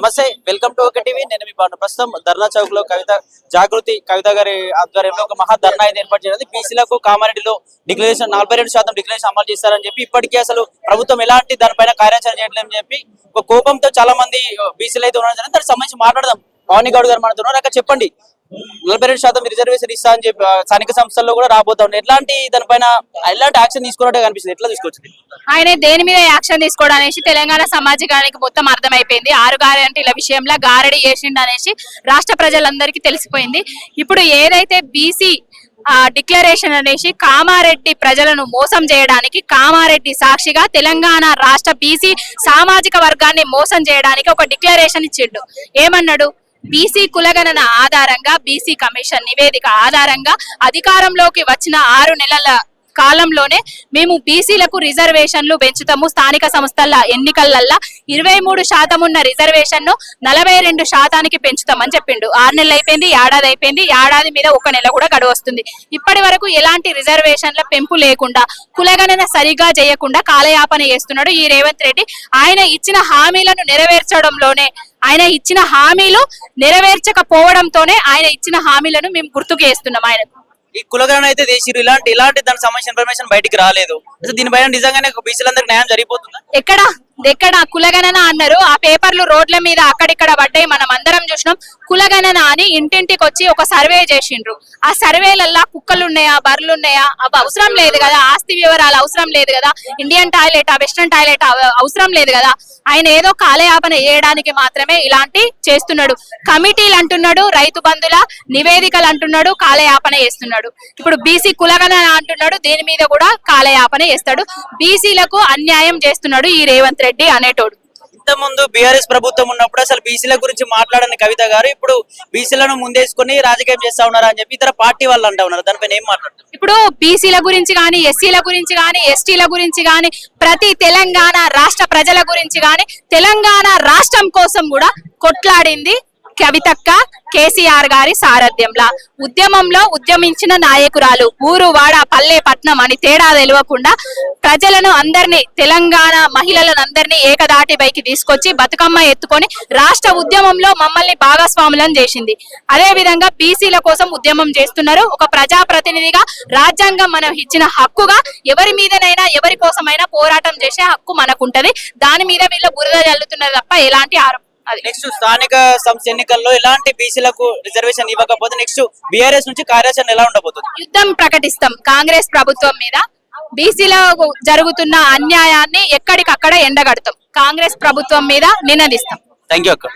నమస్తే, welcome to ఒక TV. నేను మీ బాను. ప్రస్తుతం ధర్నా చౌక్ లో కవిత గారి ఆధ్వర్యంలో ఒక మహా ధర్నా అయితే ఏర్పాటు చేయడం. బీసీలకు కామారెడ్డిలో డిక్లరేషన్ 42% డిక్లరేషన్ అమలు చేస్తారని చెప్పి ఇప్పటికీ అసలు ప్రభుత్వం ఎలాంటి దానిపైన కార్యాచరణ చేయట్లేదని చెప్పి ఒక కోపంతో చాలా మంది బీసీలు అయితే ఉన్నారు. దానికి సంబంధించి మాట్లాడదాం. పవన్ గౌడ్ గారు మాట్లాడుతున్నారు. అక్కడ చెప్పండి, 42% రిజర్వేషన్ ఇస్తా అని చెప్పి స్థానిక సంస్థల్లో కూడా రాబోతా ఉన్నాయి. ఎలాంటి దానిపైన ఎలాంటి యాక్షన్ తీసుకున్నట్టే కనిపిస్తుంది. ఎట్లా తీసుకొచ్చింది ఆయన దేని మీద యాక్షన్ తీసుకోవడం అనేసి తెలంగాణ సమాజానికి మొత్తం అర్థమైపోయింది. 6 గ్యారెంటీల విషయంలో గారడి చేసిండు అనేసి రాష్ట్ర ప్రజలందరికీ తెలిసిపోయింది. ఇప్పుడు ఏదైతే బీసీ డిక్లరేషన్ అనేసి కామారెడ్డి ప్రజలను మోసం చేయడానికి, కామారెడ్డి సాక్షిగా తెలంగాణ రాష్ట్ర బీసీ సామాజిక వర్గాన్ని మోసం చేయడానికి ఒక డిక్లరేషన్ ఇచ్చిండు. ఏమన్నాడు? బీసీ కులగణన ఆధారంగా, బీసీ కమిషన్ నివేదిక ఆధారంగా అధికారంలోకి వచ్చిన 6 నెలల కాలంలోనే మేము బీసీలకు రిజర్వేషన్లు పెంచుతాము. స్థానిక సంస్థల ఎన్నికలల్లా 23% ఉన్న రిజర్వేషన్ ను 42% పెంచుతామని చెప్పిండు. 6 నెలలు అయిపోయింది, ఏడాది అయిపోయింది. ఏడాది మీద 1 నెల కూడా గడువు వస్తుంది. ఇప్పటి వరకు ఎలాంటి రిజర్వేషన్ల పెంపు లేకుండా, కులగణన సరిగా చేయకుండా కాలయాపన చేస్తున్నాడు ఈ రేవంత్ రెడ్డి. ఆయన ఇచ్చిన హామీలను నెరవేర్చడంలోనే, ఆయన ఇచ్చిన హామీలు నెరవేర్చకపోవడంతోనే ఆయన ఇచ్చిన హామీలను మేము గుర్తుకు చేస్తున్నాం. ఆయనకు ఈ కులగణన అయితే దేశీయులు ఇలాంటి దానికి సంబంధించిన ఇన్ఫర్మేషన్ బయటికి రాలేదు. అసలు దీనిపైన నిజంగానే బీసీలందరికీ న్యాయం జరిగిపోతుందా? ఎక్కడ కులగణన అన్నారు? ఆ పేపర్లు రోడ్ల మీద అక్కడిక్కడ పడ్డాయి, మనం అందరం చూసినాం. కులగణన అని ఇంటింటికి వచ్చి ఒక సర్వే చేసిండ్రు. ఆ సర్వేలల్లా కుక్కలు ఉన్నాయా, బర్రెలు ఉన్నాయా, అవి అవసరం లేదు కదా. ఆస్తి వివరాలు అవసరం లేదు కదా. ఇండియన్ టాయిలెట్, వెస్టర్న్ టాయిలెట్ అవసరం లేదు కదా. ఆయన ఏదో కాలయాపన చేయడానికి మాత్రమే ఇలాంటి చేస్తున్నాడు. కమిటీలు అంటున్నాడు, రైతు బంధుల నివేదికలు అంటున్నాడు, కాలయాపన చేస్తున్నాడు. ఇప్పుడు బీసీ కులగణన అంటున్నాడు, దీని మీద కూడా కాలయాపన చేస్తాడు. బీసీలకు అన్యాయం చేస్తున్నాడు ఈ రేవంత్ రెడ్డి అనేటోడు. ఇంత ముందు బీఆర్ఎస్ ప్రభుత్వం ఉన్నప్పుడు అసలు బీసీల గురించి మాట్లాడని కవిత గారు ఇప్పుడు బీసీలను ముందేసుకుని రాజకీయం చేస్తా ఉన్నారు అని చెప్పి ఇతర పార్టీ వాళ్ళు అంటా ఉన్నారు. దానిపైన ఏం మాట్లాడుతున్నారు? ఇప్పుడు బీసీల గురించి కానీ, ఎస్సీల గురించి కానీ, ఎస్టీల గురించి కానీ, ప్రతి తెలంగాణ రాష్ట్ర ప్రజల గురించి కానీ, తెలంగాణ రాష్ట్రం కోసం కూడా కొట్లాడింది కవితక్క కేసీఆర్ గారి సారథ్యంలో. ఉద్యమంలో ఉద్యమించిన నాయకురాలు. ఊరు వాడ పల్లె పట్నం అని తేడా తెలియకుండా ప్రజలను అందరినీ, తెలంగాణ మహిళలను అందరినీ ఏకదాటిపైకి తీసుకొచ్చి బతుకమ్మ ఎత్తుకొని రాష్ట్ర ఉద్యమంలో మమ్మల్ని భాగస్వాములను చేసింది. అదే విధంగా బీసీల కోసం ఉద్యమం చేస్తున్నారు. ఒక ప్రజాప్రతినిధిగా రాజ్యాంగం మనం ఇచ్చిన హక్కుగా ఎవరి మీదనైనా, ఎవరి కోసమైనా పోరాటం చేసే హక్కు మనకుంటది. దాని మీద వీళ్ళు బురద జల్లుతున్నారు తప్ప ఎలాంటి ఆరోపణ. నెక్స్ట్ స్థానిక సంస్థ ఎన్నికల్లో ఎలాంటి బీసీలకు రిజర్వేషన్ ఇవ్వకపోతే నెక్స్ట్ బీఆర్ఎస్ నుంచి కార్యాచరణ ఎలా ఉండబోతుంది? యుద్ధం ప్రకటిస్తాం కాంగ్రెస్ ప్రభుత్వం మీద. బీసీలకు జరుగుతున్న అన్యాయాన్ని ఎక్కడికక్కడ ఎండగడతాం. కాంగ్రెస్ ప్రభుత్వం మీద నినదిస్తాం. థ్యాంక్ యూ అక్క.